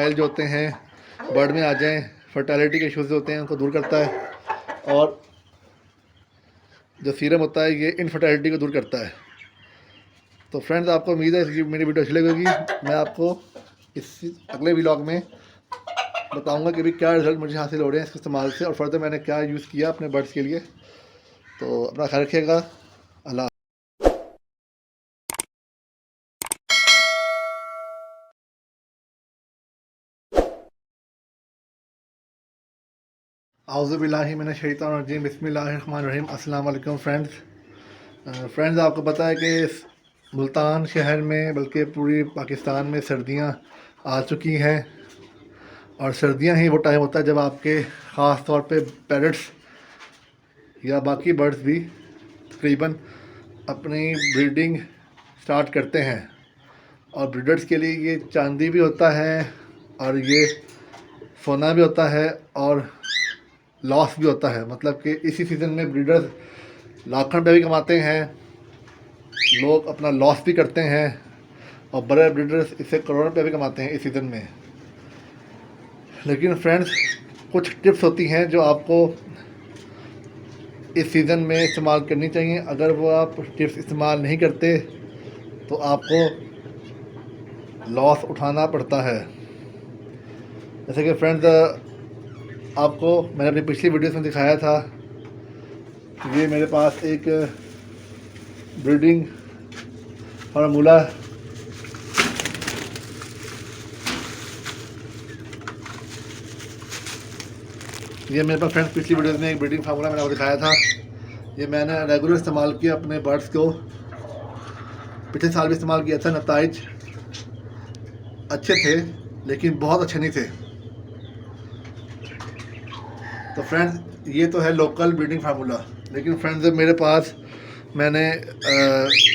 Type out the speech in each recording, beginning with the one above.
मसाइल जो होते हैं बर्ड में आ जाएं, फर्टिलिटी के इश्यूज़ होते हैं उनको दूर करता है। और जो सीरम होता है ये इनफर्टिलिटी को दूर करता है। तो फ्रेंड्स, आपको उम्मीद है कि मेरी वीडियो अच्छी लगेगी। मैं आपको इस अगले व्लॉग में बताऊंगा कि भी क्या रिज़ल्ट मुझे हासिल हो रहे हैं इसके इस्तेमाल से, और फर्दर मैंने क्या यूज़ किया अपने बर्ड्स के लिए। तो अपना ख्याल रखिएगा। अल्लाह। आउज़ुबिल्लाहि मिनश शैतानिर रजीम, बिस्मिल्लाहिर्रहमानिर्रहीम। अस्सलाम वालेकुम फ्रेंड्स, आपको पता है कि इस मुल्तान शहर में बल्कि पूरी पाकिस्तान में सर्दियां आ चुकी हैं। और सर्दियां ही वो टाइम होता है जब आपके ख़ास तौर पे पैरट्स या बाकी बर्ड्स भी तकरीबन अपनी ब्रीडिंग स्टार्ट करते हैं। और ब्रीडर्स के लिए ये चांदी भी होता है और ये सोना भी होता है और लॉस भी होता है। मतलब कि इसी सीज़न में ब्रीडर्स लाखों रुपये भी कमाते हैं, लोग अपना लॉस भी करते हैं, और बड़े ब्रीडर्स इससे करोड़ों रुपये भी कमाते हैं इस सीज़न में। लेकिन फ्रेंड्स, कुछ टिप्स होती हैं जो आपको इस सीज़न में इस्तेमाल करनी चाहिए। अगर वो आप टिप्स इस्तेमाल नहीं करते तो आपको लॉस उठाना पड़ता है। जैसे कि फ्रेंड्स, आपको मैंने अपनी पिछली वीडियोस में दिखाया था कि ये मेरे पास एक ब्रीडिंग फार्मूला ये मेरे पास फ्रेंड्स पिछली वीडियोस में एक ब्रीडिंग फार्मूला मैंने आपको दिखाया था। ये मैंने रेगुलर इस्तेमाल किया अपने बर्ड्स को, पिछले साल भी इस्तेमाल किया था। नताइज अच्छे थे लेकिन बहुत अच्छे नहीं थे। तो फ्रेंड्स, ये तो है लोकल ब्रीडिंग फार्मूला। लेकिन फ्रेंड्स, जब मेरे पास मैंने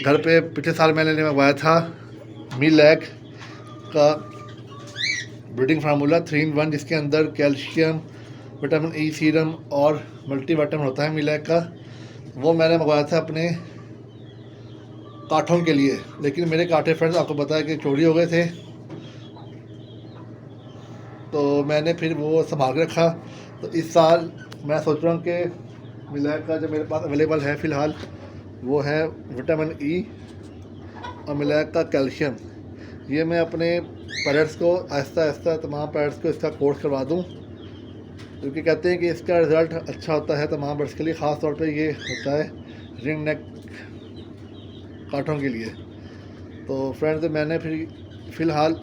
घर पे पिछले साल मैंने मंगवाया था मिलैक का ब्रीडिंग फार्मूला 3 in 1, जिसके अंदर कैल्शियम, विटामिन ई सीरम और मल्टीविटामिन होता है मिलैक का। वो मैंने मंगवाया था अपने काठों के लिए। लेकिन मेरे काठे फ्रेंड्स आपको पता है कि चोरी हो गए थे, तो मैंने फिर वो संभाल के रखा। तो इस साल मैं सोच रहा हूँ कि मिलैक का जो मेरे पास अवेलेबल है फ़िलहाल वो है विटामिन ई और मिलैक का कैल्शियम। ये मैं अपने पैरट्स को आहिस्ता आहिस्ता तमाम पैरट्स को इसका कोर्स करवा दूँ, क्योंकि कहते हैं कि इसका रिज़ल्ट अच्छा होता है तमाम बर्ड्स के लिए। ख़ास तौर पे ये होता है रिंग नेक काठों के लिए। तो फ्रेंड्स, मैंने फिर फ़िलहाल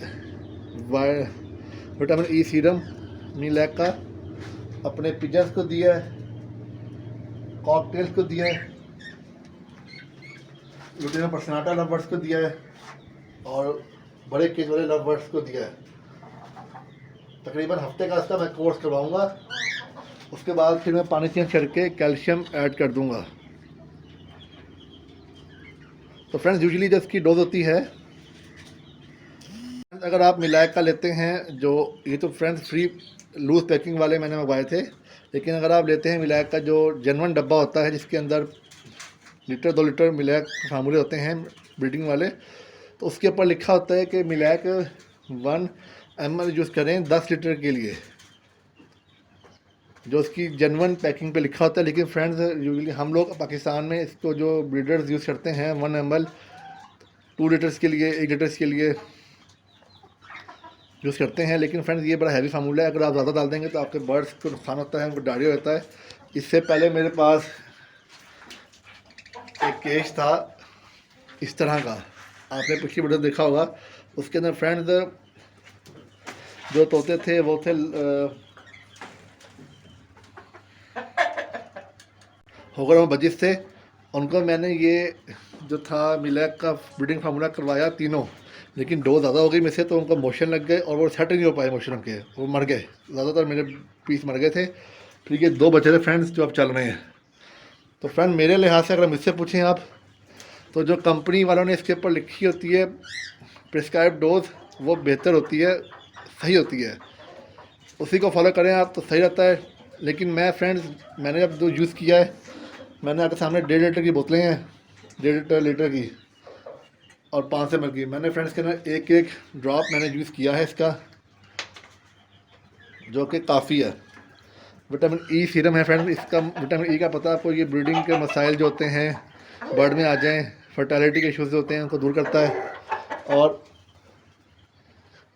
विटामिन ई सीरम मिलैक का अपने पिजन्स को दिया है, कॉकटेल्स को दिया है, लुटिनो पर्सनाटा लव बर्ड्स को दिया है और बड़े केज वाले लव बर्ड्स को दिया है। तकरीबन हफ्ते का इसका मैं कोर्स करवाऊँगा। उसके बाद फिर मैं पानी चेंज करके कैल्शियम ऐड कर दूँगा। तो फ्रेंड्स, यूजुअली जो इसकी डोज होती है, अगर आप मिलैक का लेते हैं, जो ये तो फ्रेंड्स फ्री लूज़ पैकिंग वाले मैंने मंगवाए थे। लेकिन अगर आप लेते हैं मिलैक का जो जेन्युइन डब्बा होता है, जिसके अंदर लीटर 2 लीटर मिलैक फार्मूले होते हैं ब्रीडिंग वाले, तो उसके ऊपर लिखा होता है कि मिलैक 1 ml यूज़ करें 10 लीटर के लिए, जो उसकी जेन्युइन पैकिंग पे लिखा होता है। लेकिन फ्रेंड्स, यूजुअली हम लोग पाकिस्तान में इसको जो ब्रीडर्स यूज़ करते हैं 1 ml 2 लीटर्स के लिए, 1 लीटर्स के लिए यूज़ करते हैं। लेकिन फ्रेंड्स, ये बड़ा हैवी फार्मूला है। अगर आप ज़्यादा डाल देंगे तो आपके बर्ड्स को नुकसान होता है, उनको डायरिया होता है। इससे पहले मेरे पास एक केज था इस तरह का, आपने पिछली वीडियो देखा होगा। उसके अंदर फ्रेंड्स जो तोते थे वो थे होगर में बजिस थे। उनको मैंने ये जो था मिलैक का ब्रीडिंग फार्मूला करवाया तीनों, लेकिन डोज ज़्यादा हो गई में से, तो उनको मोशन लग गए और वो सेट नहीं हो पाए मोशन के, वो मर गए। ज़्यादातर मेरे पीस मर गए थे। फिर ये 2 बचे थे फ्रेंड्स जो अब चल रहे हैं। तो फ्रेंड, मेरे लिहाज से अगर मुझसे पूछें आप, तो जो कंपनी वालों ने इसके ऊपर लिखी होती है प्रिस्क्राइब डोज, वो बेहतर होती है, सही होती है। उसी को फॉलो करें आप तो सही रहता है। लेकिन मैं फ्रेंड्स, मैंने अब जो यूज़ किया है, मैंने आपके सामने 1.5 लीटर की बोतलें हैं, 1.5 लीटर की और 5 ml की। मैंने फ्रेंड्स के अंदर एक एक ड्रॉप मैंने यूज़ किया है इसका। जो कि काफ़ी है। विटामिन ई सीरम है फ्रेंड्स। इसका विटामिन ई का पता है आपको, ये ब्रीडिंग के मसाइल जो होते हैं बर्ड में आ जाएं, फर्टिलिटी के इश्यूज होते हैं उनको दूर करता है। और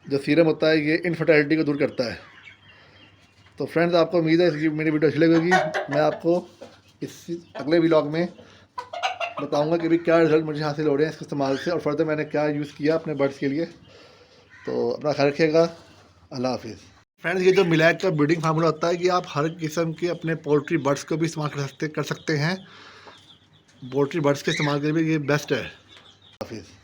जो सीरम होता है ये इनफर्टिलिटी को दूर करता है। तो फ्रेंड्स आपको उम्मीद है इसकी मेरी वीडियो अच्छी लगेगी। मैं आपको इस अगले व्लॉग में बताऊंगा कि भी क्या रिज़ल्ट मुझे हासिल हो रहे हैं इसके इस्तेमाल से, और फर्दर मैंने क्या यूज़ किया अपने बर्ड्स के लिए। तो अपना ख्याल रखिएगा। अल्लाह हाफिज़। फ्रेंड्स ये जो मिलैक का ब्रीडिंग फार्मूला होता है कि आप हर किस्म के अपने पोल्ट्री बर्ड्स को भी इस्तेमाल कर सकते हैं। पोल्ट्री बर्ड्स के इस्तेमाल के लिए भी ये बेस्ट है। हाफिज़।